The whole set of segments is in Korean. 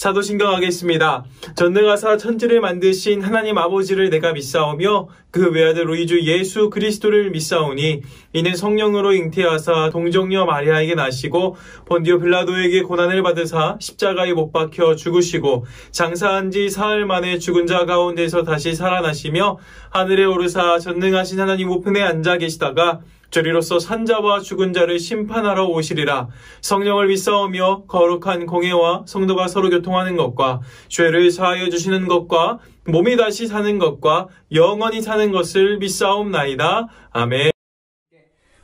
사도신경하겠습니다. 전능하사 천지를 만드신 하나님 아버지를 내가 믿사오며 그 외아들 우리 주 예수 그리스도를 믿사오니 이는 성령으로 잉태하사 동정녀 마리아에게 나시고 본디오 빌라도에게 고난을 받으사 십자가에 못 박혀 죽으시고 장사한 지 사흘 만에 죽은 자 가운데서 다시 살아나시며 하늘에 오르사 전능하신 하나님 우편에 앉아 계시다가 저리로서 산자와 죽은 자를 심판하러 오시리라. 성령을 믿사오며 거룩한 공예와 성도가 서로 교통하는 것과 죄를 사하여 주시는 것과 몸이 다시 사는 것과 영원히 사는 것을 믿사옵나이다. 아멘.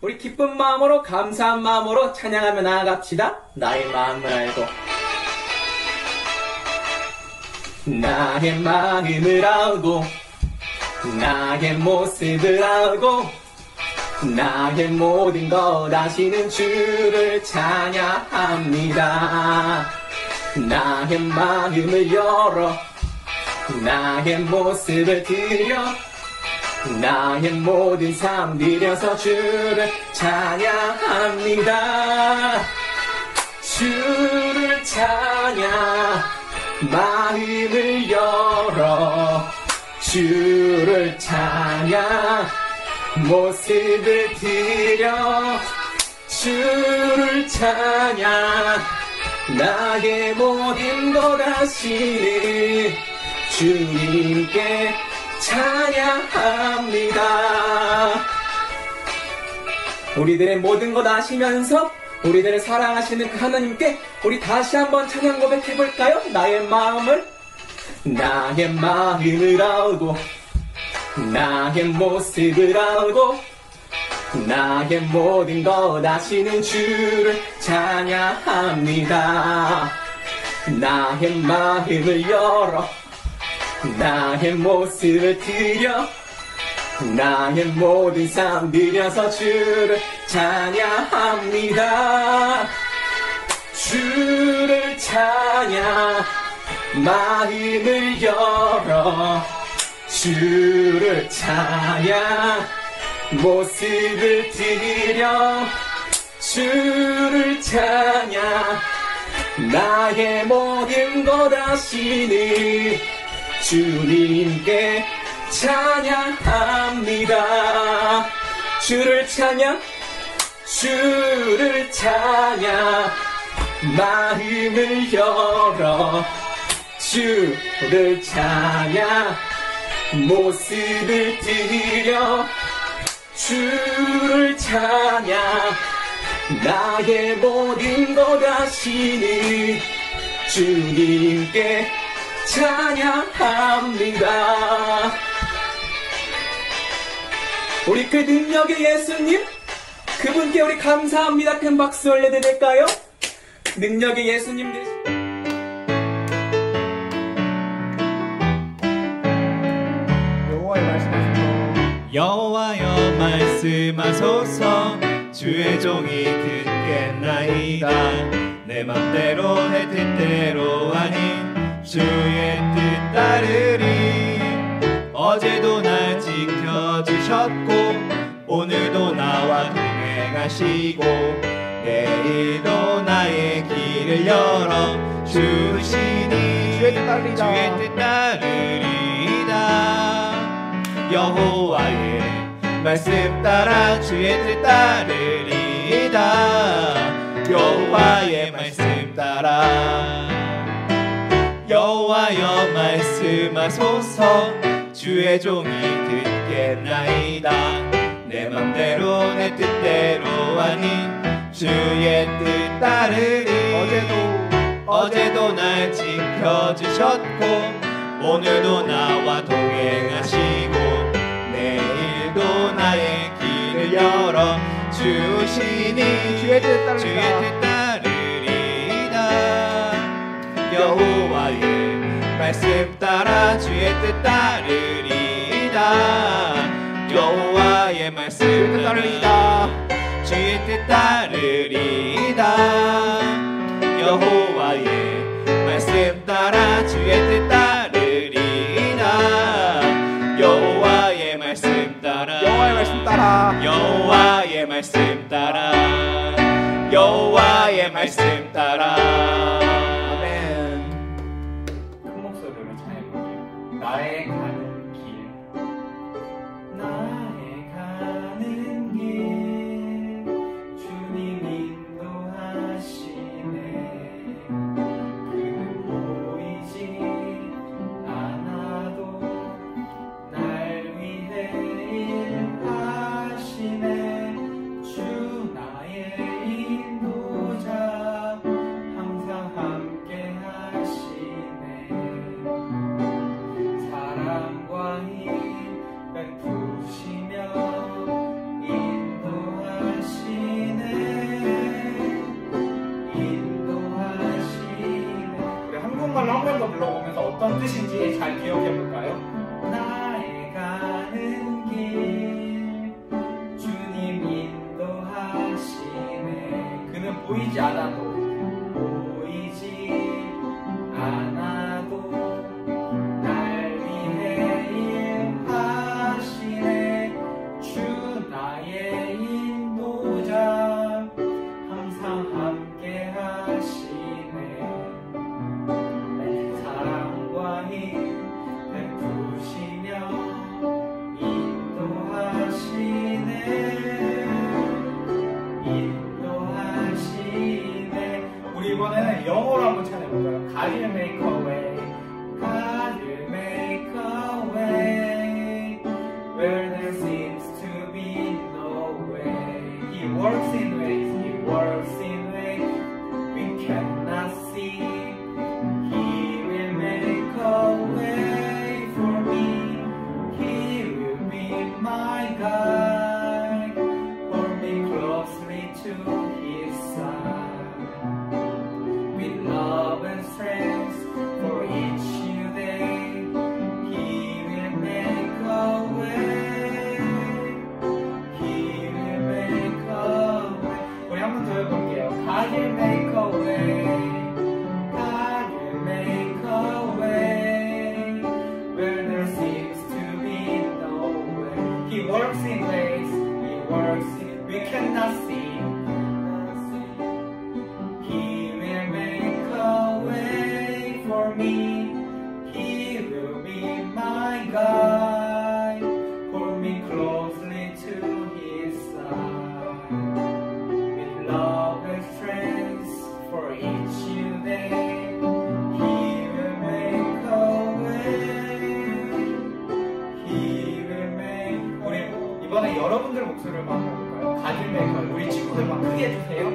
우리 기쁜 마음으로 감사한 마음으로 찬양하며 나아갑시다. 나의 마음을 알고 나의 마음을 알고 나의 모습을 알고 나의 모든 것 아시는 주를 찬양합니다. 나의 마음을 열어 나의 모습을 드려 나의 모든 삶 드려서 주를 찬양합니다. 주를 찬양 마음을 열어 주를 찬양 모습을 드려 주를 찬양 나의 모든 것 아시는 주님께 찬양합니다. 우리들의 모든 것 아시면서 우리들을 사랑하시는 그 하나님께 우리 다시 한번 찬양 고백해볼까요? 나의 마음을 알고 나의 모습을 알고 나의 모든 것 아시는 주를 찬양합니다. 나의 마음을 열어 나의 모습을 드려 나의 모든 삶 드려서 주를 찬양합니다. 주를 찬양 마음을 열어 주를 찬양 모습을 드려 주를 찬양 나의 모든 것 아시는 주님께 찬양합니다. 주를 찬양 마음을 열어 주를 찬양 모습을 드려 주를 찬양 나의 모든 것 아시는 주님께 찬양합니다. 우리 그 능력의 예수님 그분께 우리 감사합니다. 큰 박수 올려드릴까요? 능력의 예수님 되시 여호와여 말씀하소서 주의 종이 듣겠나이다. 내 맘대로 내 뜻대로 아닌 주의 뜻 따르리. 어제도 날 지켜주셨고 오늘도 나와 동행하시고 내일도 나의 길을 열어주시니 주의 뜻 따르리이다. 여호와의 말씀 따라 주의 뜻 따르리이다. 여호와의 말씀 따라 여호와여 말씀하소서 주의 종이 듣겠나이다. 내 맘대로 내 뜻대로 아닌 주의 뜻 따르리. 어제도 날 지켜주셨고 오늘도 나와 동행하시고 내일도 나의 길을 열어주시니 주의 뜻 따르리이다. 여호와의 말씀 따라 주의 뜻 따르리이다. 여호와의 말씀 따르리이다. 주의 뜻 따르리이다. 여호와의 말씀 따라 주의 뜻 따르리이다. 여호와의 말씀 따라 여호와의 말씀 따라 여호와의 말씀 따라 아멘. 나의 가는 길 나의 가는 길 주님 인도하시네 그는 보이지 않아도 날 위해 일하시네 주 나의 인도자 항상 함께 하시네 사랑과 힘 베푸시며 인도하시네 우리 한국말로 한 번 더 불러보면서 어떤 뜻인지 잘 기억해볼까요? 나의 가는 길 주님 인도하시네 그는 보이지 않아도 날 위해 일하시네 주 나의 인도자 항상 함께 하시네 사랑과 힘 베푸시며 인도하시네 우리 이번에는 영어로 한번 찬양해볼까요? God will make a way God will make a way where there seems to be no way He works in ways we cannot see He will make a way for me He will be my guide hold me closely to His side with love and strength for each new day He will make a way He will make a way 우리 한 번 더 해볼게요 God will make a way God will make a way where there seems to be no way He works in ways we cannot see for me, He will be my guide, hold me closely to His side, with love and strength for each new day, He will make a way, He will make 우리 이번에 여러분들 목소리를 한번 해볼까요? 가질 메이커 우리 친구들만 크게 해주세요.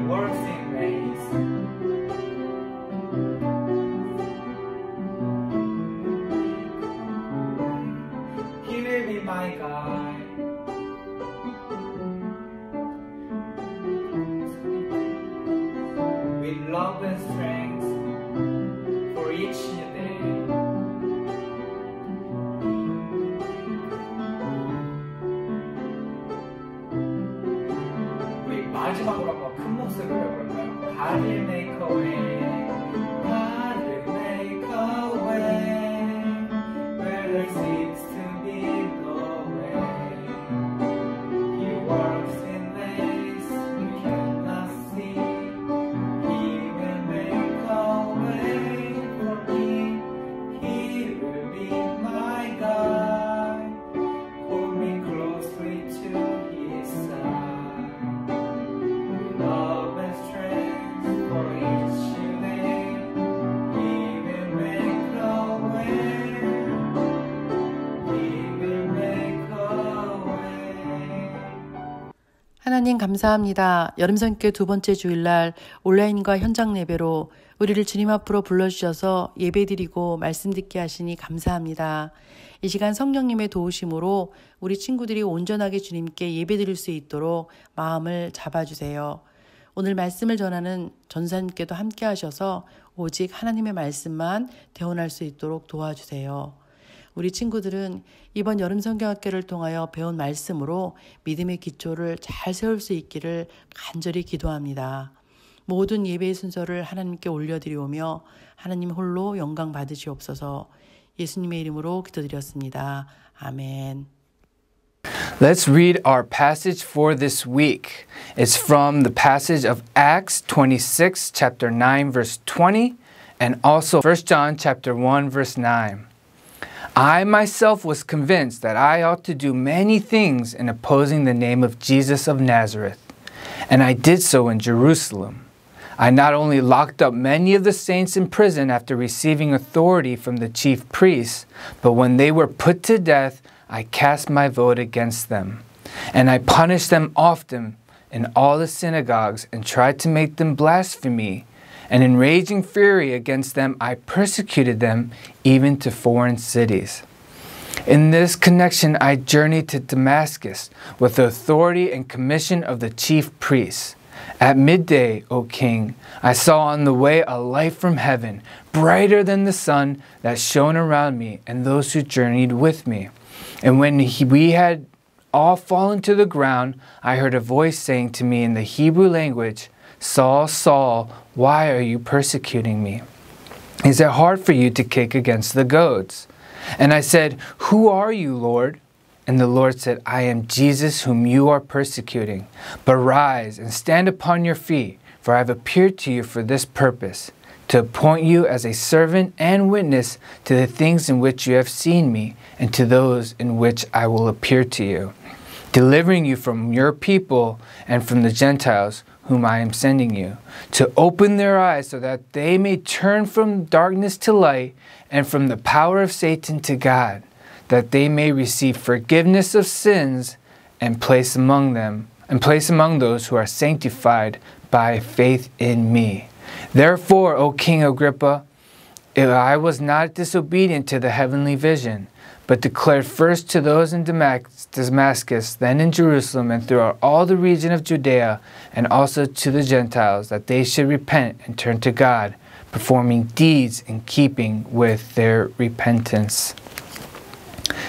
Works in ways He will be my guide with love and strength for each new day 우리 마지막으로 한번 큰 목소리로 해볼까요? God will make a way God will make a way where there seems to be no way He works in ways we cannot see He will make a way for me He will be my guide hold me closely to His side love and strength for each new day He will make a way He will make a way 하나님 감사합니다. 여름성교 두 번째 주일날 온라인과 현장 예배로 우리를 주님 앞으로 불러주셔서 예배드리고 말씀 듣게 하시니 감사합니다. 이 시간 성령님의 도우심으로 우리 친구들이 온전하게 주님께 예배드릴 수 있도록 마음을 잡아주세요. 오늘 말씀을 전하는 전사님께도 함께 하셔서 오직 하나님의 말씀만 대언할 수 있도록 도와주세요. 우리 친구들은 이번 여름 성경학교를 통하여 배운 말씀으로 믿음의 기초를 잘 세울 수 있기를 간절히 기도합니다. 모든 예배의 순서를 하나님께 올려드리오며 하나님 홀로 영광 받으시옵소서. 예수님의 이름으로 기도드렸습니다. 아멘. Let's read our passage for this week. It's from the passage of Acts 26, chapter 9, verse 20, and also 1 John chapter 1, verse 9. I myself was convinced that I ought to do many things in opposing the name of Jesus of Nazareth, and I did so in Jerusalem. I not only locked up many of the saints in prison after receiving authority from the chief priests, but when they were put to death, I cast my vote against them. And I punished them often in all the synagogues and tried to make them blaspheme. And in raging fury against them, I persecuted them even to foreign cities. In this connection, I journeyed to Damascus with the authority and commission of the chief priests. At midday, O king, I saw on the way a light from heaven, brighter than the sun, that shone around me and those who journeyed with me. And when we had all fallen to the ground, I heard a voice saying to me in the Hebrew language, Saul, Saul, why are you persecuting me? Is it hard for you to kick against the goads? And I said, Who are you, Lord? And the Lord said, I am Jesus whom you are persecuting. But rise and stand upon your feet, for I have appeared to you for this purpose, to appoint you as a servant and witness to the things in which you have seen me, and to those in which I will appear to you, delivering you from your people and from the Gentiles whom I am sending you, to open their eyes so that they may turn from darkness to light and from the power of Satan to God, that they may receive forgiveness of sins and place among those who are sanctified by faith in me. Therefore, O King Agrippa, I was not disobedient to the heavenly vision, but declared first to those in Damascus, then in Jerusalem, and throughout all the region of Judea, and also to the Gentiles, that they should repent and turn to God, performing deeds in keeping with their repentance.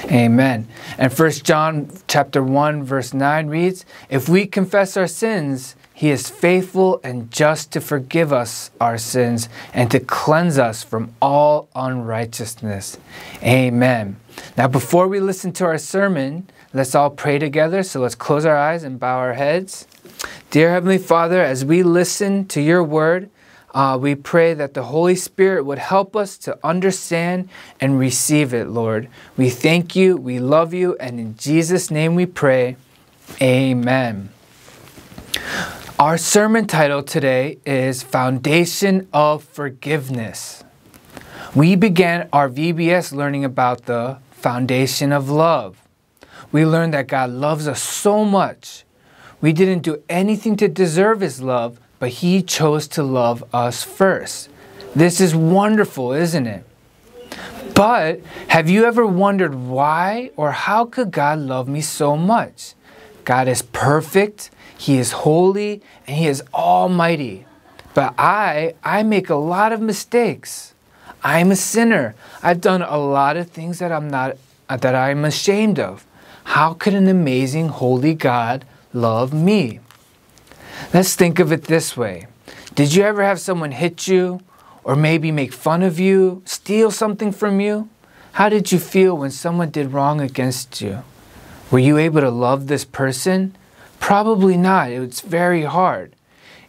Amen. And 1 John chapter 1 verse 9 reads, If we confess our sins, He is faithful and just to forgive us our sins and to cleanse us from all unrighteousness. Amen. Now before we listen to our sermon, let's all pray together. So let's close our eyes and bow our heads. Dear Heavenly Father, as we listen to your word, we pray that the Holy Spirit would help us to understand and receive it, Lord. We thank you, we love you, and in Jesus' name we pray. Amen. Our sermon title today is Foundation of Forgiveness. We began our VBS learning about the foundation of love. We learned that God loves us so much. We didn't do anything to deserve His love, but He chose to love us first. This is wonderful, isn't it? But have you ever wondered why or how could God love me so much? God is perfect, He is holy, and He is almighty. But I make a lot of mistakes. I'm a sinner. I've done a lot of things that I'm ashamed of. How could an amazing, holy God love me? Let's think of it this way. Did you ever have someone hit you, or maybe make fun of you, steal something from you? How did you feel when someone did wrong against you? Were you able to love this person? Probably not. It's very hard.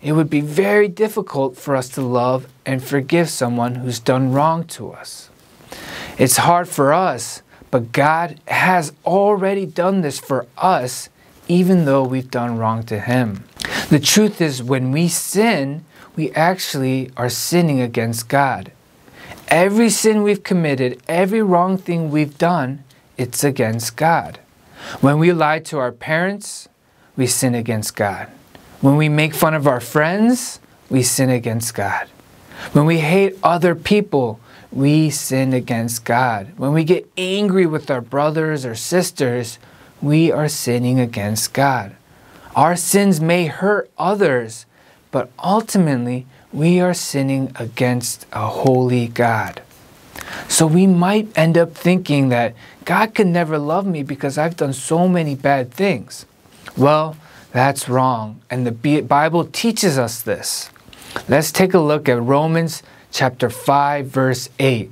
It would be very difficult for us to love and forgive someone who's done wrong to us. It's hard for us, but God has already done this for us, even though we've done wrong to Him. The truth is, when we sin, we actually are sinning against God. Every sin we've committed, every wrong thing we've done, it's against God. When we lie to our parents, we sin against God. When we make fun of our friends, we sin against God. When we hate other people, we sin against God. When we get angry with our brothers or sisters, we are sinning against God. Our sins may hurt others, but ultimately we are sinning against a holy God. So we might end up thinking that God can never love me because I've done so many bad things. Well, that's wrong, and the Bible teaches us this. Let's take a look at Romans chapter 5, verse 8.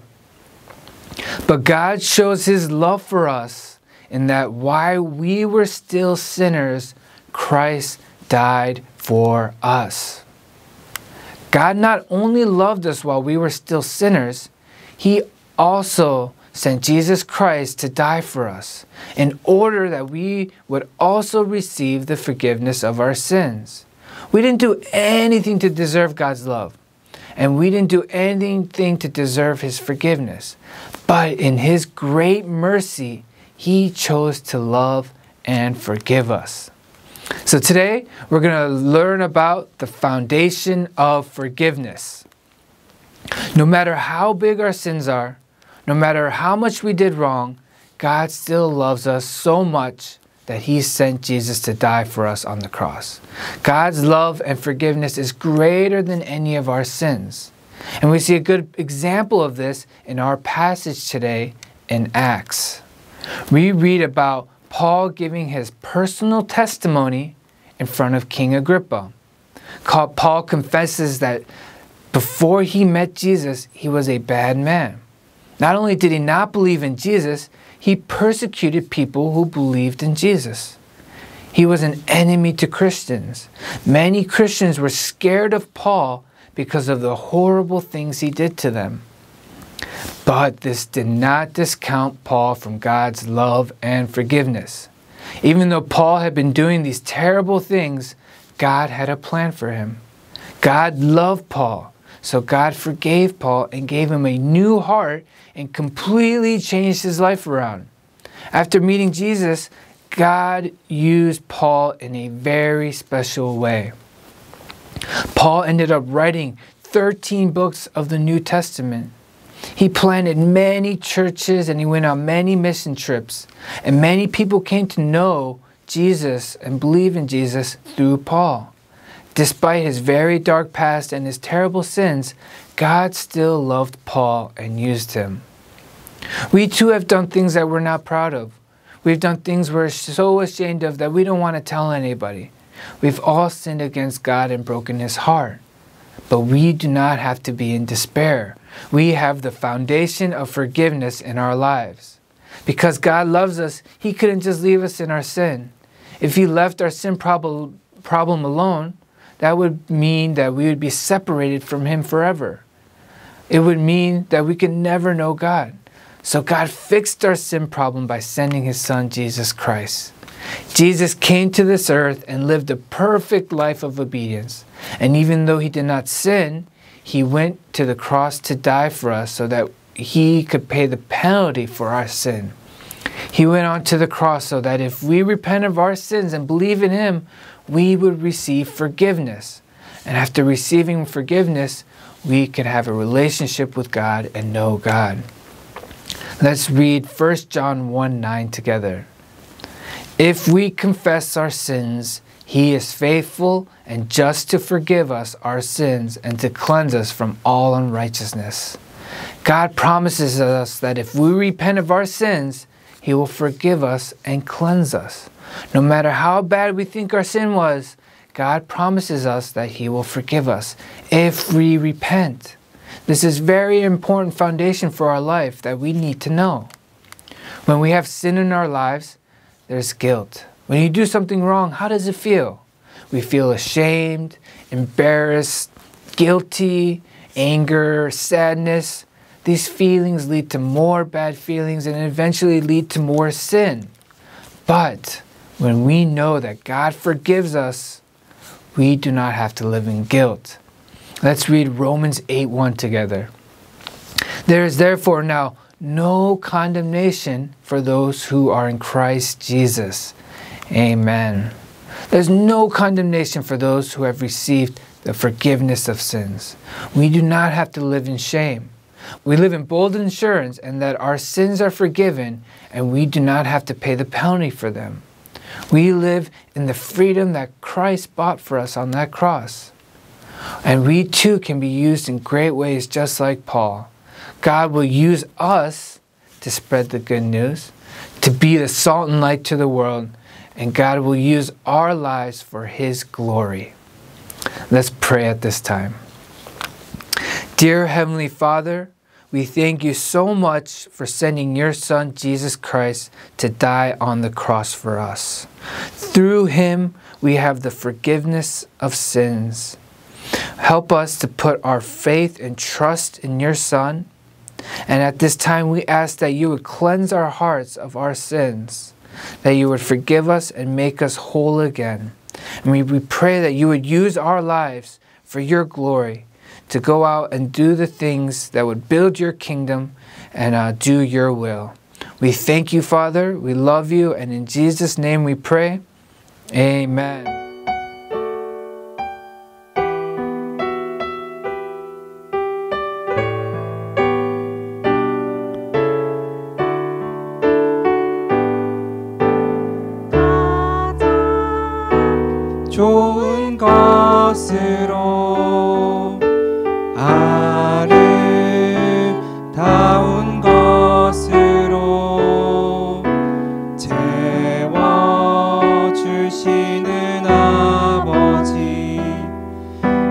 But God shows His love for us in that while we were still sinners, Christ died for us. God not only loved us while we were still sinners, He also sent Jesus Christ to die for us in order that we would also receive the forgiveness of our sins. We didn't do anything to deserve God's love, and we didn't do anything to deserve His forgiveness. But in His great mercy, He chose to love and forgive us. So today, we're going to learn about the foundation of forgiveness. No matter how big our sins are, no matter how much we did wrong, God still loves us so much that He sent Jesus to die for us on the cross. God's love and forgiveness is greater than any of our sins. And we see a good example of this in our passage today in Acts. We read about Paul giving his personal testimony in front of King Agrippa. Paul confesses that before he met Jesus, he was a bad man. Not only did he not believe in Jesus, he persecuted people who believed in Jesus. He was an enemy to Christians. Many Christians were scared of Paul because of the horrible things he did to them. But this did not discount Paul from God's love and forgiveness. Even though Paul had been doing these terrible things, God had a plan for him. God loved Paul, so God forgave Paul and gave him a new heart and completely changed his life around. After meeting Jesus, God used Paul in a very special way. Paul ended up writing 13 books of the New Testament. He planted many churches and he went on many mission trips. And many people came to know Jesus and believe in Jesus through Paul. Despite his very dark past and his terrible sins, God still loved Paul and used him. We too have done things that we're not proud of. We've done things we're so ashamed of that we don't want to tell anybody. We've all sinned against God and broken His heart. But we do not have to be in despair. We have the foundation of forgiveness in our lives. Because God loves us, He couldn't just leave us in our sin. If He left our sin problem alone, that would mean that we would be separated from Him forever. It would mean that we could never know God. So God fixed our sin problem by sending His Son, Jesus Christ. Jesus came to this earth and lived a perfect life of obedience. And even though He did not sin, He went to the cross to die for us so that He could pay the penalty for our sin. He went on to the cross so that if we repent of our sins and believe in Him, we would receive forgiveness. And after receiving forgiveness, we could have a relationship with God and know God. Let's read 1 John 1:9 together. If we confess our sins, He is faithful and just to forgive us our sins and to cleanse us from all unrighteousness. God promises us that if we repent of our sins, He will forgive us and cleanse us. No matter how bad we think our sin was, God promises us that He will forgive us if we repent. This is very important foundation for our life that we need to know. When we have sin in our lives, there's guilt. When you do something wrong, how does it feel? We feel ashamed, embarrassed, guilty, anger, sadness. These feelings lead to more bad feelings and eventually lead to more sin. But when we know that God forgives us, we do not have to live in guilt. Let's read Romans 8:1 together. There is therefore now no condemnation for those who are in Christ Jesus. Amen. There's no condemnation for those who have received the forgiveness of sins. We do not have to live in shame. We live in bold assurance and that our sins are forgiven and we do not have to pay the penalty for them. We live in the freedom that Christ bought for us on that cross. And we too can be used in great ways just like Paul. God will use us to spread the good news, to be the salt and light to the world, and God will use our lives for His glory. Let's pray at this time. Dear Heavenly Father, we thank you so much for sending your Son, Jesus Christ, to die on the cross for us. Through him, we have the forgiveness of sins. Help us to put our faith and trust in your Son. And at this time, we ask that you would cleanse our hearts of our sins, that you would forgive us and make us whole again. And we pray that you would use our lives for your glory, to go out and do the things that would build your kingdom and do your will. We thank you, Father. We love you. And in Jesus' name we pray. Amen. 좋은 것으로 아름다운 것으로 채워주시는 아버지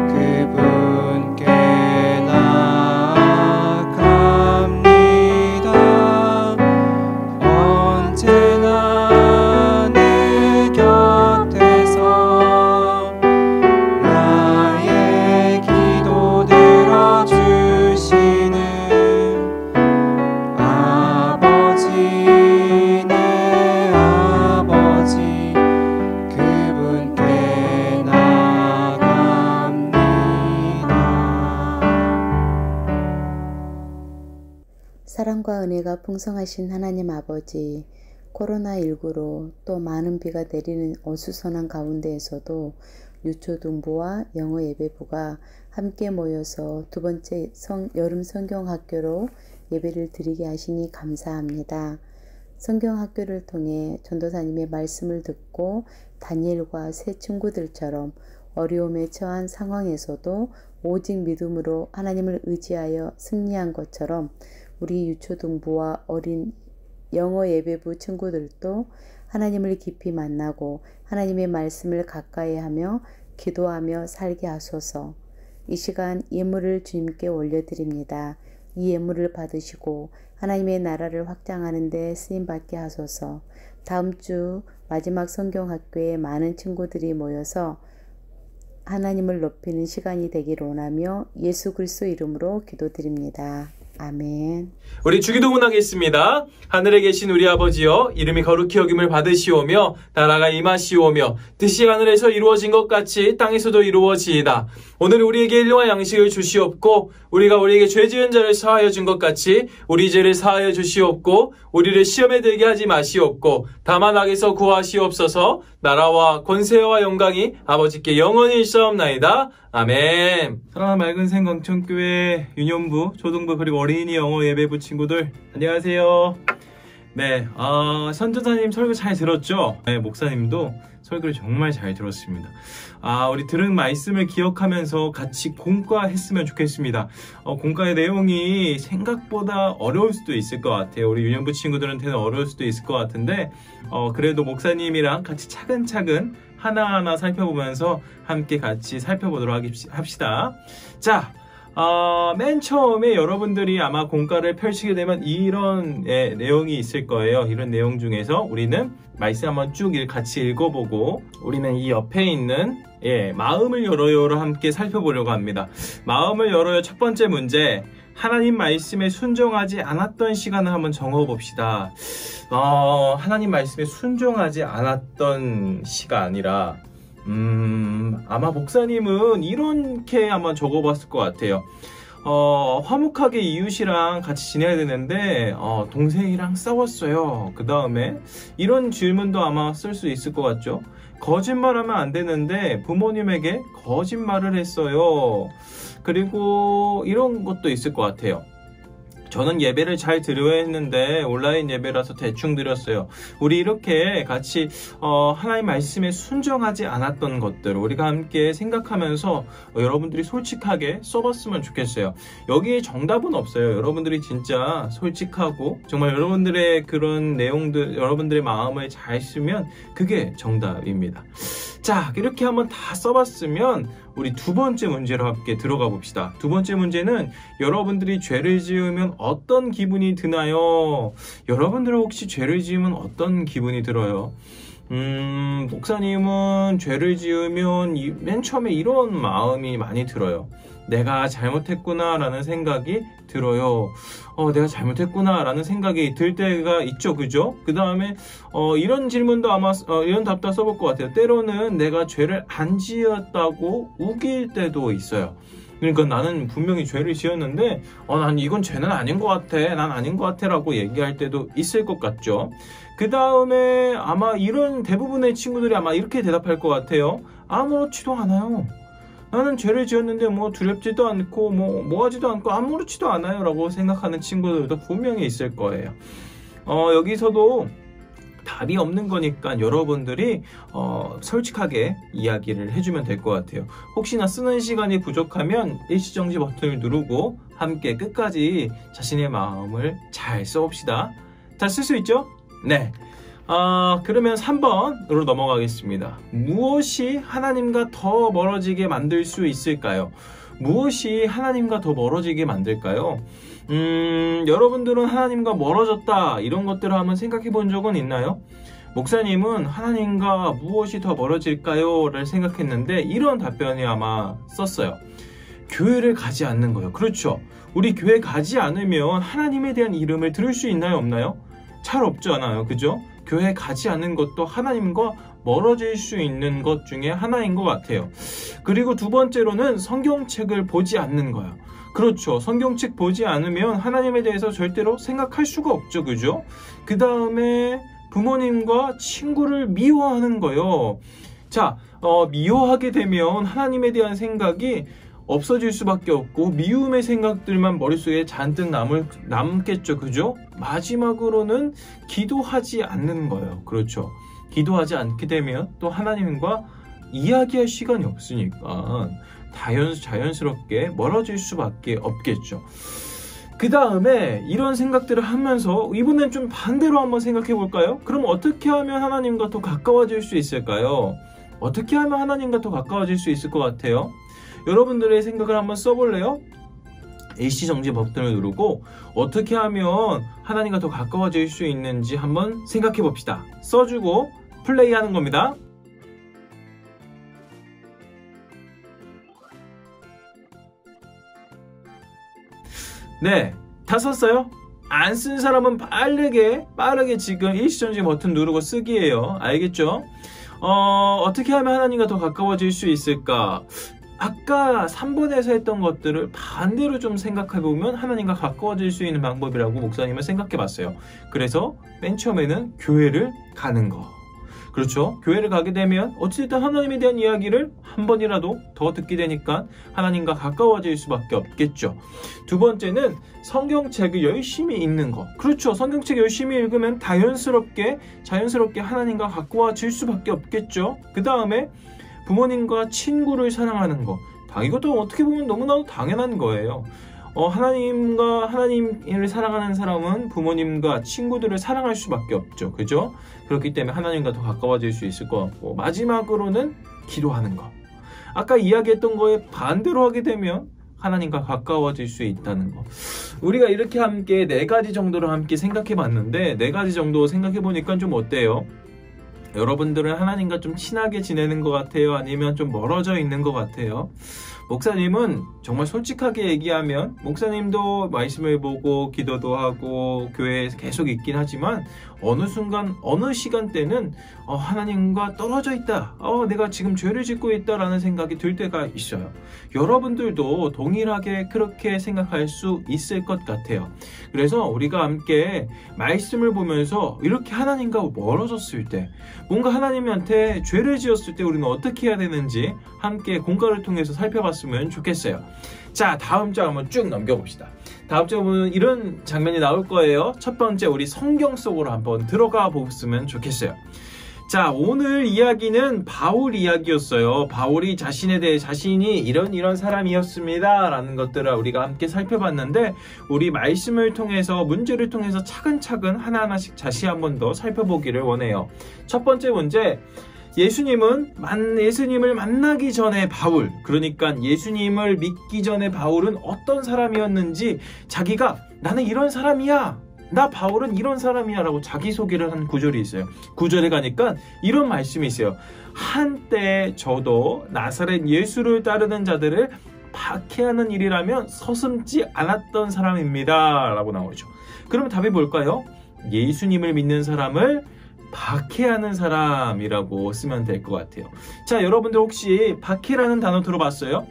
그분께 나아갑니다. 언제나 내 곁에서 나의 기도 들어주시는 아버지 내 아버지 그분께 나아갑니다. 사랑과 은혜가 풍성하신 하나님 아버지, 코로나19로 또 많은 비가 내리는 어수선한 가운데에서도 유초등부와 영어 예배부가 함께 모여서 두 번째 여름 성경학교로 예배를 드리게 하시니 감사합니다. 성경학교를 통해 전도사님의 말씀을 듣고 다니엘과 세 친구들처럼 어려움에 처한 상황에서도 오직 믿음으로 하나님을 의지하여 승리한 것처럼 우리 유초등부와 어린 영어 예배부 친구들도 하나님을 깊이 만나고 하나님의 말씀을 가까이 하며 기도하며 살게 하소서. 이 시간 예물을 주님께 올려드립니다. 이 예물을 받으시고 하나님의 나라를 확장하는 데 쓰임받게 하소서. 다음 주 마지막 성경학교에 많은 친구들이 모여서 하나님을 높이는 시간이 되기를 원하며 예수 그리스도 이름으로 기도드립니다. 아멘. 우리 주기도문 하겠습니다. 하늘에 계신 우리 아버지여, 이름이 거룩히 여김을 받으시오며 나라가 임하시오며 뜻이 하늘에서 이루어진 것 같이 땅에서도 이루어지이다. 오늘 우리에게 일용할 양식을 주시옵고 우리가 우리에게 죄 지은 자를 사하여 준 것 같이 우리 죄를 사하여 주시옵고 우리를 시험에 들게 하지 마시옵고 다만 악에서 구하시옵소서. 나라와 권세와 영광이 아버지께 영원히 있사옵나이다. 아멘. 사랑하는 맑은 생 광천교회 유년부, 초등부 그리고 어린이 영어 예배부 친구들 안녕하세요. 네, 선전사님 설교 잘 들었죠? 네, 목사님도 설교를 정말 잘 들었습니다. 우리 들은 말씀을 기억하면서 같이 공과했으면 좋겠습니다. 공과의 내용이 생각보다 어려울 수도 있을 것 같아요. 우리 유년부 친구들한테는 어려울 수도 있을 것 같은데 그래도 목사님이랑 같이 차근차근 하나하나 살펴보면서 함께 같이 살펴보도록 합시다. 자, 맨 처음에 여러분들이 아마 공과를 펼치게 되면 이런 내용이 있을 거예요. 이런 내용 중에서 우리는 말씀 한번 쭉 같이 읽어보고 우리는 이 옆에 있는 마음을 열어요로 함께 살펴보려고 합니다. 마음을 열어요 첫 번째 문제, 하나님 말씀에 순종하지 않았던 시간을 한번 정해봅시다. 하나님 말씀에 순종하지 않았던 시간이라 아마 목사님은 이렇게 한번 적어봤을 것 같아요. 화목하게 이웃이랑 같이 지내야 되는데 동생이랑 싸웠어요. 그 다음에 이런 질문도 아마 쓸 수 있을 것 같죠. 거짓말하면 안 되는데 부모님에게 거짓말을 했어요. 그리고 이런 것도 있을 것 같아요. 저는 예배를 잘 드려야 했는데 온라인 예배라서 대충 드렸어요. 우리 이렇게 같이 하나님 말씀에 순종하지 않았던 것들 우리가 함께 생각하면서 여러분들이 솔직하게 써봤으면 좋겠어요. 여기에 정답은 없어요. 여러분들이 진짜 솔직하고 정말 여러분들의 그런 내용들, 여러분들의 마음을 잘 쓰면 그게 정답입니다. 자, 이렇게 한번 다 써봤으면 우리 두 번째 문제로 함께 들어가 봅시다. 두 번째 문제는 여러분들이 죄를 지으면 어떤 기분이 드나요? 여러분들은 혹시 죄를 지으면 어떤 기분이 들어요? 목사님은 죄를 지으면 맨 처음에 이런 마음이 많이 들어요. 내가 잘못했구나 라는 생각이 들어요. 내가 잘못했구나 라는 생각이 들 때가 있죠. 그죠? 그 다음에 이런 질문도 아마 이런 답도 써볼 것 같아요. 때로는 내가 죄를 안 지었다고 우길 때도 있어요. 그러니까 나는 분명히 죄를 지었는데 난 이건 죄는 아닌 것 같아. 난 아닌 것 같아 라고 얘기할 때도 있을 것 같죠. 그 다음에 아마 이런 대부분의 친구들이 아마 이렇게 대답할 것 같아요. 아무렇지도 않아요. 나는 죄를 지었는데 뭐 두렵지도 않고 뭐 하지도 않고 아무렇지도 않아요 라고 생각하는 친구들도 분명히 있을 거예요. 여기서도 답이 없는 거니까 여러분들이 솔직하게 이야기를 해주면 될 것 같아요. 혹시나 쓰는 시간이 부족하면 일시정지 버튼을 누르고 함께 끝까지 자신의 마음을 잘 써봅시다. 잘 쓸 수 있죠? 네. 그러면 3번으로 넘어가겠습니다. 무엇이 하나님과 더 멀어지게 만들 수 있을까요? 무엇이 하나님과 더 멀어지게 만들까요? 여러분들은 하나님과 멀어졌다 이런 것들을 한번 생각해 본 적은 있나요? 목사님은 하나님과 무엇이 더 멀어질까요? 를 생각했는데 이런 답변이 아마 썼어요. 교회를 가지 않는 거예요. 그렇죠. 우리 교회 가지 않으면 하나님에 대한 이름을 들을 수 있나요? 없나요? 잘 없잖아요. 그죠? 교회 가지 않는 것도 하나님과 멀어질 수 있는 것 중에 하나인 것 같아요. 그리고 두 번째로는 성경책을 보지 않는 거예요. 그렇죠. 성경책 보지 않으면 하나님에 대해서 절대로 생각할 수가 없죠. 그죠? 그 다음에 부모님과 친구를 미워하는 거예요. 자, 미워하게 되면 하나님에 대한 생각이 없어질 수밖에 없고 미움의 생각들만 머릿속에 잔뜩 남겠죠. 그죠? 마지막으로는 기도하지 않는 거예요. 그렇죠. 기도하지 않게 되면 또 하나님과 이야기할 시간이 없으니까 자연스럽게 멀어질 수밖에 없겠죠. 그 다음에 이런 생각들을 하면서 이번엔 좀 반대로 한번 생각해 볼까요? 그럼 어떻게 하면 하나님과 더 가까워질 수 있을까요? 어떻게 하면 하나님과 더 가까워질 수 있을 것 같아요? 여러분들의 생각을 한번 써볼래요? 일시정지 버튼을 누르고 어떻게 하면 하나님과 더 가까워질 수 있는지 한번 생각해 봅시다. 써주고 플레이 하는 겁니다. 네, 다 썼어요? 안 쓴 사람은 빠르게 지금 일시정지 버튼 누르고 쓰기예요. 알겠죠? 어떻게 하면 하나님과 더 가까워질 수 있을까? 아까 3번에서 했던 것들을 반대로 좀 생각해보면 하나님과 가까워질 수 있는 방법이라고 목사님은 생각해봤어요. 그래서 맨 처음에는 교회를 가는 거. 그렇죠? 교회를 가게 되면 어찌됐든 하나님에 대한 이야기를 한 번이라도 더 듣게 되니까 하나님과 가까워질 수밖에 없겠죠. 두 번째는 성경책을 열심히 읽는 거. 그렇죠. 성경책 열심히 읽으면 자연스럽게 하나님과 가까워질 수밖에 없겠죠. 그 다음에 부모님과 친구를 사랑하는 거. 이것도 어떻게 보면 너무나도 당연한 거예요. 하나님을 사랑하는 사람은 부모님과 친구들을 사랑할 수밖에 없죠. 그죠? 그렇기 때문에 하나님과 더 가까워질 수 있을 것 같고, 마지막으로는 기도하는 거. 아까 이야기했던 거에 반대로 하게 되면 하나님과 가까워질 수 있다는 거. 우리가 이렇게 함께 4가지 정도로 함께 생각해 봤는데 4가지 정도 생각해 보니까 좀 어때요? 여러분들은 하나님과 좀 친하게 지내는 것 같아요? 아니면 좀 멀어져 있는 것 같아요? 목사님은 정말 솔직하게 얘기하면 목사님도 말씀을 보고 기도도 하고 교회에 계속 있긴 하지만 어느 순간 어느 시간대는 하나님과 떨어져 있다, 내가 지금 죄를 짓고 있다라는 생각이 들 때가 있어요. 여러분들도 동일하게 그렇게 생각할 수 있을 것 같아요. 그래서 우리가 함께 말씀을 보면서 이렇게 하나님과 멀어졌을 때, 뭔가 하나님한테 죄를 지었을 때 우리는 어떻게 해야 되는지 함께 공과를 통해서 살펴봤으면 좋겠어요. 자, 다음 장 한번 쭉 넘겨봅시다. 다음 장 보면 이런 장면이 나올 거예요. 첫 번째, 우리 성경 속으로 한번 들어가 보셨으면 좋겠어요. 자, 오늘 이야기는 바울 이야기였어요. 바울이 자신에 대해 자신이 이런 사람이었습니다 라는 것들을 우리가 함께 살펴봤는데, 우리 말씀을 통해서 문제를 통해서 차근차근 하나하나씩 다시 한 번 더 살펴보기를 원해요. 첫 번째 문제, 예수님을 만나기 전에 바울, 그러니까 예수님을 믿기 전에 바울은 어떤 사람이었는지 자기가 나는 이런 사람이야, 나 바울은 이런 사람이야 라고 자기소개를 한 구절이 있어요. 구절에 가니까 이런 말씀이 있어요. 한때 저도 나사렛 예수를 따르는 자들을 박해하는 일이라면 서슴지 않았던 사람입니다 라고 나오죠. 그럼 답이 뭘까요? 예수님을 믿는 사람을 박해하는 사람이라고 쓰면 될 것 같아요. 자, 여러분들 혹시 박해라는 단어 들어봤어요?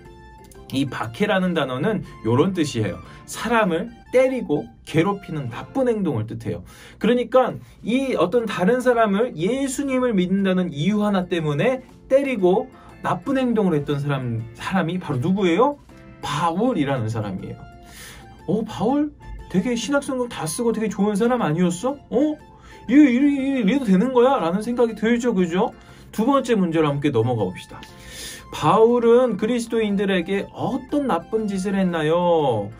이 박해라는 단어는 이런 뜻이에요. 사람을 때리고 괴롭히는 나쁜 행동을 뜻해요. 그러니까 이 어떤 다른 사람을 예수님을 믿는다는 이유 하나 때문에 때리고 나쁜 행동을 했던 사람이 바로 누구예요? 바울이라는 사람이에요. 바울? 되게 신학성경 다 쓰고 되게 좋은 사람 아니었어? 이래도 되는 거야? 라는 생각이 들죠, 그죠? 두 번째 문제로 함께 넘어가 봅시다. 바울은 그리스도인들에게 어떤 나쁜 짓을 했나요?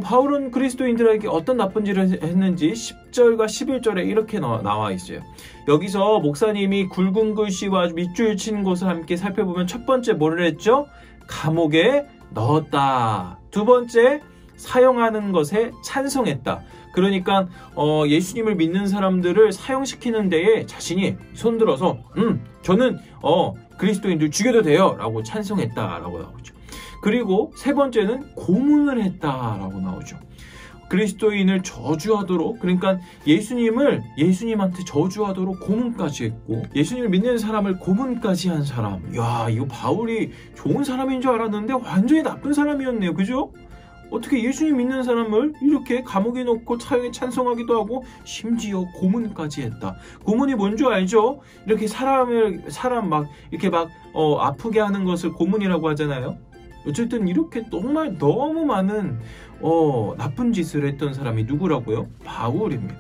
바울은 그리스도인들에게 어떤 나쁜 짓을 했는지 10절과 11절에 이렇게 나와 있어요. 여기서 목사님이 굵은 글씨와 밑줄 친 것을 함께 살펴보면 첫 번째 뭐를 했죠? 감옥에 넣었다. 두 번째, 사용하는 것에 찬성했다. 그러니까 예수님을 믿는 사람들을 사용시키는 데에 자신이 손들어서 저는 그리스도인들 죽여도 돼요 라고 찬성했다 라고 나오죠. 그리고 세 번째는 고문을 했다 라고 나오죠. 그리스도인을 저주하도록, 그러니까 예수님한테 저주하도록 고문까지 했고, 예수님을 믿는 사람을 고문까지 한 사람. 야, 이거 바울이 좋은 사람인 줄 알았는데 완전히 나쁜 사람이었네요. 그죠? 어떻게 예수님 믿는 사람을 이렇게 감옥에 넣고 사형에 찬성하기도 하고 심지어 고문까지 했다. 고문이 뭔 줄 알죠? 이렇게 사람 이렇게 아프게 하는 것을 고문이라고 하잖아요. 어쨌든 이렇게 정말 너무 많은 나쁜 짓을 했던 사람이 누구라고요? 바울입니다.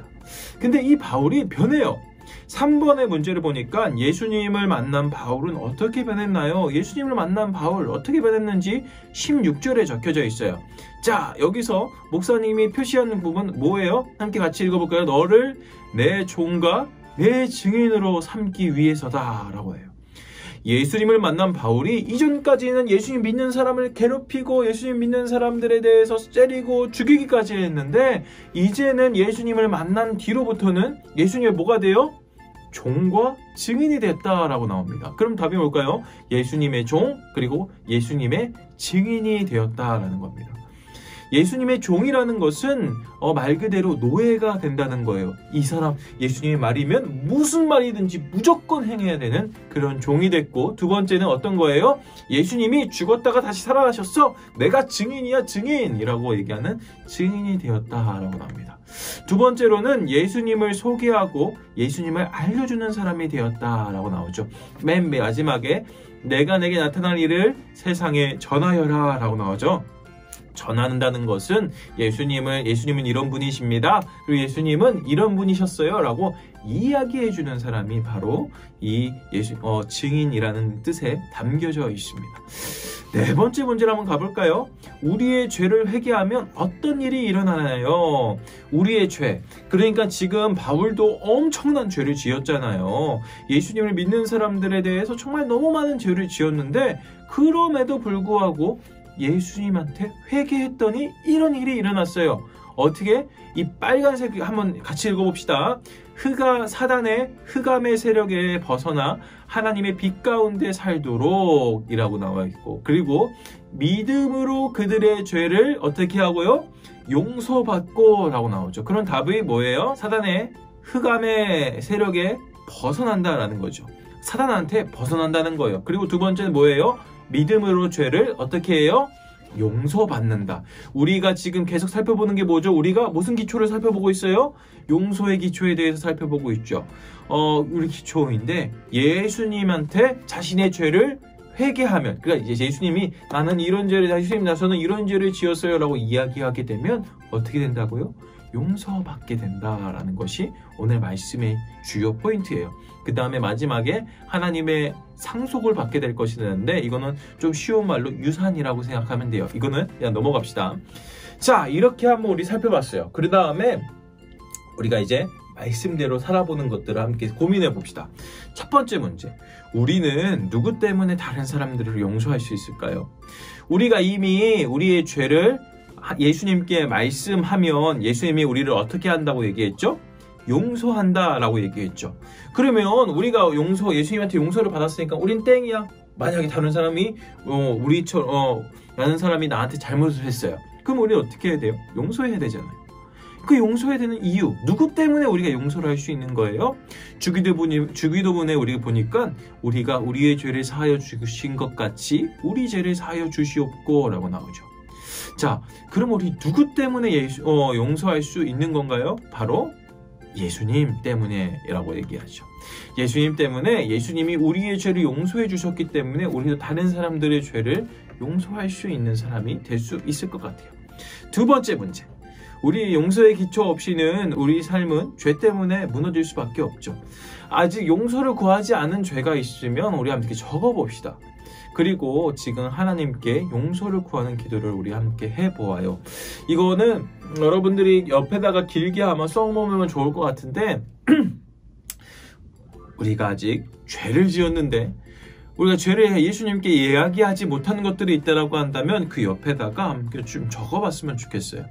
근데 이 바울이 변해요. 3번의 문제를 보니까 예수님을 만난 바울은 어떻게 변했나요? 예수님을 만난 바울 어떻게 변했는지 16절에 적혀져 있어요. 자, 여기서 목사님이 표시하는 부분 뭐예요? 함께 같이 읽어볼까요? 너를 내 종과 내 증인으로 삼기 위해서다 라고 해요. 예수님을 만난 바울이 이전까지는 예수님 믿는 사람을 괴롭히고 예수님 믿는 사람들에 대해서 때리고 죽이기까지 했는데, 이제는 예수님을 만난 뒤로부터는 예수님의 뭐가 돼요? 종과 증인이 됐다라고 나옵니다. 그럼 답이 뭘까요? 예수님의 종 그리고 예수님의 증인이 되었다라는 겁니다. 예수님의 종이라는 것은 말 그대로 노예가 된다는 거예요. 이 사람 예수님의 말이면 무슨 말이든지 무조건 행해야 되는 그런 종이 됐고, 두 번째는 어떤 거예요? 예수님이 죽었다가 다시 살아나셨어. 내가 증인이야, 증인이라고 얘기하는 증인이 되었다라고 나옵니다. 두 번째로는 예수님을 소개하고 예수님을 알려주는 사람이 되었다라고 나오죠. 맨 마지막에 내가 내게 나타날 일을 세상에 전하여라 라고 나오죠. 전한다는 것은 예수님은 이런 분이십니다. 그리고 예수님은 이런 분이셨어요 라고 이야기해주는 사람이 바로 이 증인이라는 뜻에 담겨져 있습니다. 네 번째 문제로 한번 가볼까요? 우리의 죄를 회개하면 어떤 일이 일어나나요? 우리의 죄. 그러니까 지금 바울도 엄청난 죄를 지었잖아요. 예수님을 믿는 사람들에 대해서 정말 너무 많은 죄를 지었는데, 그럼에도 불구하고 예수님한테 회개했더니 이런 일이 일어났어요. 어떻게? 이 빨간색 한번 같이 읽어봅시다. 사단의 흑암의 세력에 벗어나 하나님의 빛 가운데 살도록 이라고 나와 있고, 그리고 믿음으로 그들의 죄를 어떻게 하고요? 용서받고 라고 나오죠. 그런 답이 뭐예요? 사단의 흑암의 세력에 벗어난다라는 거죠. 사단한테 벗어난다는 거예요. 그리고 두 번째는 뭐예요? 믿음으로 죄를 어떻게 해요? 용서받는다. 우리가 지금 계속 살펴보는 게 뭐죠? 우리가 무슨 기초를 살펴보고 있어요? 용서의 기초에 대해서 살펴보고 있죠. 우리 기초인데, 예수님한테 자신의 죄를 회개하면, 그러니까 이제 예수님이 나는 이런 죄를, 예수님 나서는 이런 죄를 지었어요 라고 이야기하게 되면 어떻게 된다고요? 용서받게 된다라는 것이 오늘 말씀의 주요 포인트예요. 그 다음에 마지막에 하나님의 상속을 받게 될 것이라는데, 이거는 좀 쉬운 말로 유산이라고 생각하면 돼요. 이거는 그냥 넘어갑시다. 자, 이렇게 한번 우리 살펴봤어요. 그 다음에 우리가 이제 말씀대로 살아보는 것들을 함께 고민해 봅시다. 첫 번째 문제, 우리는 누구 때문에 다른 사람들을 용서할 수 있을까요? 우리가 이미 우리의 죄를 예수님께 말씀하면 예수님이 우리를 어떻게 한다고 얘기했죠? 용서한다라고 얘기했죠. 그러면 우리가 예수님한테 용서를 받았으니까 우린 땡이야. 만약에 다른 사람이 다른 사람이 나한테 잘못을 했어요. 그럼 우리 어떻게 해야 돼요? 용서해야 되잖아요. 그 용서해야 되는 이유, 누구 때문에 우리가 용서를 할 수 있는 거예요? 주기도문에 우리가 보니까 우리가 우리의 죄를 사하여 주신 것 같이 우리 죄를 사하여 주시옵고 라고 나오죠. 자, 그럼 우리 누구 때문에 용서할 수 있는 건가요? 바로 예수님 때문에 라고 얘기하죠. 예수님 때문에, 예수님이 우리의 죄를 용서해 주셨기 때문에 우리도 다른 사람들의 죄를 용서할 수 있는 사람이 될 수 있을 것 같아요. 두 번째 문제, 우리 용서의 기초 없이는 우리 삶은 죄 때문에 무너질 수밖에 없죠. 아직 용서를 구하지 않은 죄가 있으면 우리 함께 적어봅시다. 그리고 지금 하나님께 용서를 구하는 기도를 우리 함께 해보아요. 이거는 여러분들이 옆에다가 길게 아마 써놓으면 좋을 것 같은데 우리가 아직 죄를 지었는데 우리가 죄를 예수님께 이야기하지 못하는 것들이 있다고 한다면 그 옆에다가 함께 좀 적어봤으면 좋겠어요.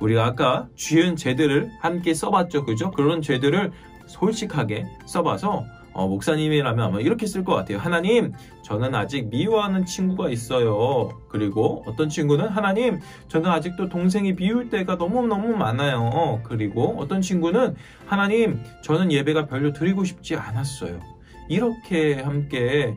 우리가 아까 지은 죄들을 함께 써봤죠, 그죠? 그런 죄들을 솔직하게 써봐서 목사님이라면 아마 이렇게 쓸 것 같아요. 하나님, 저는 아직 미워하는 친구가 있어요. 그리고 어떤 친구는 하나님, 저는 아직도 동생이 미울 때가 너무너무 많아요. 그리고 어떤 친구는 하나님, 저는 예배가 별로 드리고 싶지 않았어요. 이렇게 함께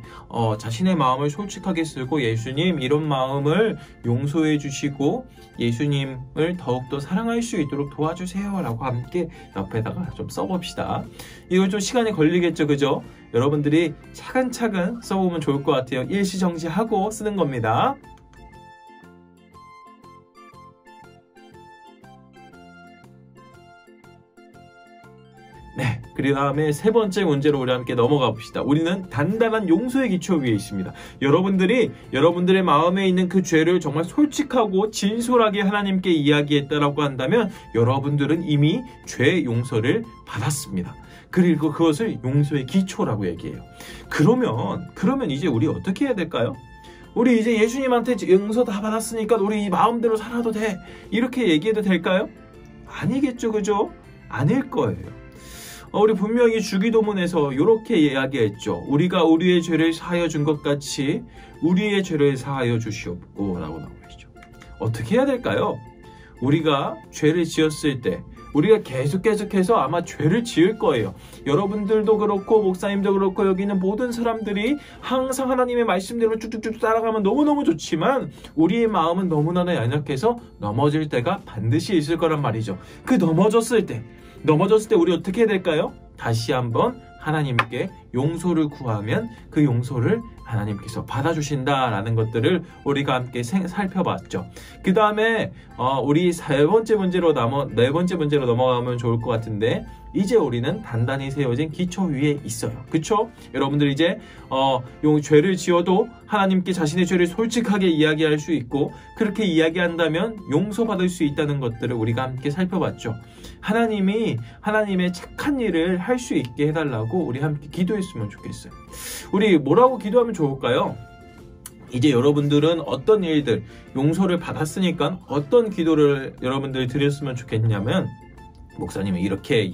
자신의 마음을 솔직하게 쓰고 예수님, 이런 마음을 용서해 주시고 예수님을 더욱더 사랑할 수 있도록 도와주세요 라고 함께 옆에다가 좀 써봅시다. 이거 좀 시간이 걸리겠죠, 그죠? 여러분들이 차근차근 써보면 좋을 것 같아요. 일시정지하고 쓰는 겁니다. 네, 그 다음에 세 번째 문제로 우리 함께 넘어가 봅시다. 우리는 단단한 용서의 기초 위에 있습니다. 여러분들이 여러분들의 마음에 있는 그 죄를 정말 솔직하고 진솔하게 하나님께 이야기했다라고 한다면 여러분들은 이미 죄 용서를 받았습니다. 그리고 그것을 용서의 기초라고 얘기해요. 그러면 이제 우리 어떻게 해야 될까요? 우리 이제 예수님한테 용서 다 받았으니까 우리 마음대로 살아도 돼, 이렇게 얘기해도 될까요? 아니겠죠, 그죠? 아닐 거예요. 우리 분명히 주기도문에서 이렇게 이야기했죠. 우리가 우리의 죄를 사하여 준 것 같이 우리의 죄를 사하여 주시옵고 라고 나오고 있죠. 어떻게 해야 될까요? 우리가 죄를 지었을 때 우리가 계속해서 아마 죄를 지을 거예요. 여러분들도 그렇고 목사님도 그렇고 여기 있는 모든 사람들이 항상 하나님의 말씀대로 쭉쭉쭉 따라가면 너무너무 좋지만 우리의 마음은 너무나나 연약해서 넘어질 때가 반드시 있을 거란 말이죠. 그 넘어졌을 때 우리 어떻게 해야 될까요? 다시 한번 하나님께 용서를 구하면 그 용서를 하나님께서 받아주신다라는 것들을 우리가 함께 살펴봤죠. 그 다음에 우리 네 번째 문제로 넘어가면 좋을 것 같은데, 이제 우리는 단단히 세워진 기초 위에 있어요. 그쵸? 여러분들 이제 죄를 지어도 하나님께 자신의 죄를 솔직하게 이야기할 수 있고, 그렇게 이야기한다면 용서받을 수 있다는 것들을 우리가 함께 살펴봤죠. 하나님이 하나님의 착한 일을 할 수 있게 해달라고 우리 함께 기도했으면 좋겠어요. 우리 뭐라고 기도하면 좋을까요? 이제 여러분들은 어떤 일들, 용서를 받았으니까 어떤 기도를 여러분들이 드렸으면 좋겠냐면, 목사님은 이렇게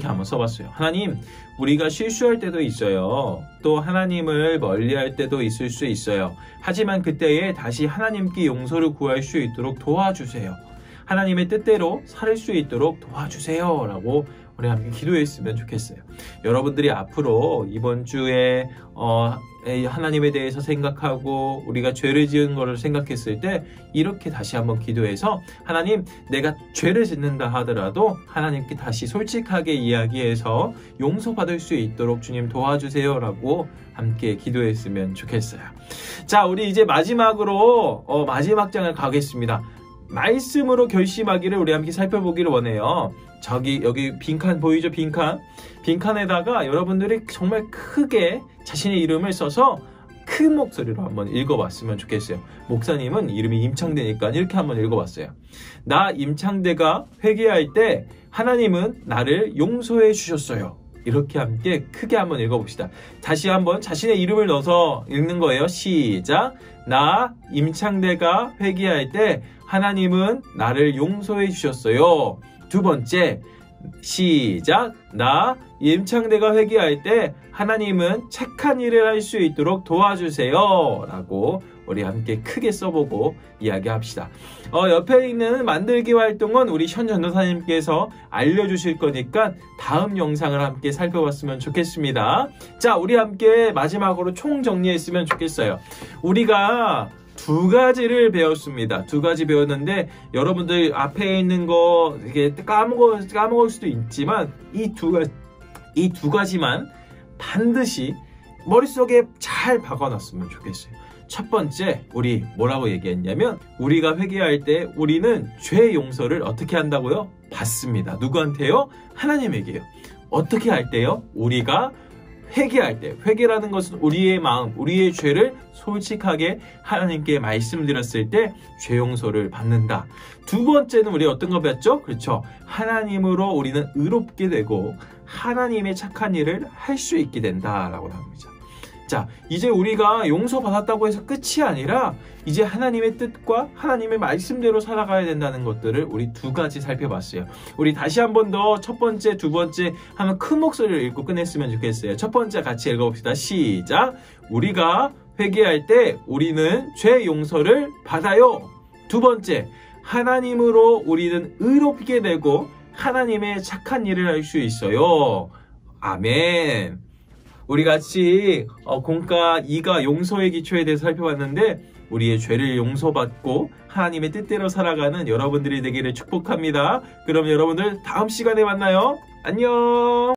한번 써봤어요. 하나님, 우리가 실수할 때도 있어요. 또 하나님을 멀리할 때도 있을 수 있어요. 하지만 그때에 다시 하나님께 용서를 구할 수 있도록 도와주세요. 하나님의 뜻대로 살 수 있도록 도와주세요 라고 우리 함께 기도했으면 좋겠어요. 여러분들이 앞으로 이번 주에 하나님에 대해서 생각하고 우리가 죄를 지은 것을 생각했을 때 이렇게 다시 한번 기도해서, 하나님, 내가 죄를 짓는다 하더라도 하나님께 다시 솔직하게 이야기해서 용서받을 수 있도록 주님 도와주세요 라고 함께 기도했으면 좋겠어요. 자, 우리 이제 마지막으로 마지막 장을 가겠습니다. 말씀으로 결심하기를 우리 함께 살펴보기를 원해요. 여기 빈칸 보이죠? 빈칸에다가 여러분들이 정말 크게 자신의 이름을 써서 큰 목소리로 한번 읽어봤으면 좋겠어요. 목사님은 이름이 임창대니까 이렇게 한번 읽어봤어요. 나 임창대가 회개할 때 하나님은 나를 용서해 주셨어요. 이렇게 함께 크게 한번 읽어봅시다. 다시 한번 자신의 이름을 넣어서 읽는 거예요. 시작. 나 임창대가 회개할 때 하나님은 나를 용서해 주셨어요. 두 번째. 시작. 나 임창대가 회개할 때 하나님은 착한 일을 할 수 있도록 도와주세요. 라고 우리 함께 크게 써보고 이야기합시다. 옆에 있는 만들기 활동은 우리 현 전도사님께서 알려주실 거니까 다음 영상을 함께 살펴봤으면 좋겠습니다. 자, 우리 함께 마지막으로 총정리했으면 좋겠어요. 우리가 두 가지를 배웠습니다. 두 가지 배웠는데 여러분들 앞에 있는 거 이게 까먹을 수도 있지만 이 두 가지만 반드시 머릿속에 잘 박아놨으면 좋겠어요. 첫 번째, 우리 뭐라고 얘기했냐면 우리가 회개할 때 우리는 죄 용서를 어떻게 한다고요? 받습니다. 누구한테요? 하나님에게요. 어떻게 할 때요? 우리가 회개할 때, 회개라는 것은 우리의 마음, 우리의 죄를 솔직하게 하나님께 말씀드렸을 때 죄 용서를 받는다. 두 번째는 우리 어떤 거 배웠죠? 그렇죠. 하나님으로 우리는 의롭게 되고 하나님의 착한 일을 할 수 있게 된다라고 합니다. 자, 이제 우리가 용서받았다고 해서 끝이 아니라 이제 하나님의 뜻과 하나님의 말씀대로 살아가야 된다는 것들을 우리 두 가지 살펴봤어요. 우리 다시 한 번 더 첫 번째, 두 번째 하면 큰 목소리를 읽고 끝냈으면 좋겠어요. 첫 번째 같이 읽어봅시다. 시작. 우리가 회개할 때 우리는 죄 용서를 받아요. 두 번째, 하나님으로 우리는 의롭게 되고 하나님의 착한 일을 할 수 있어요. 아멘. 우리 같이 공과 2가 용서의 기초에 대해서 살펴봤는데 우리의 죄를 용서받고 하나님의 뜻대로 살아가는 여러분들이 되기를 축복합니다. 그럼 여러분들 다음 시간에 만나요. 안녕.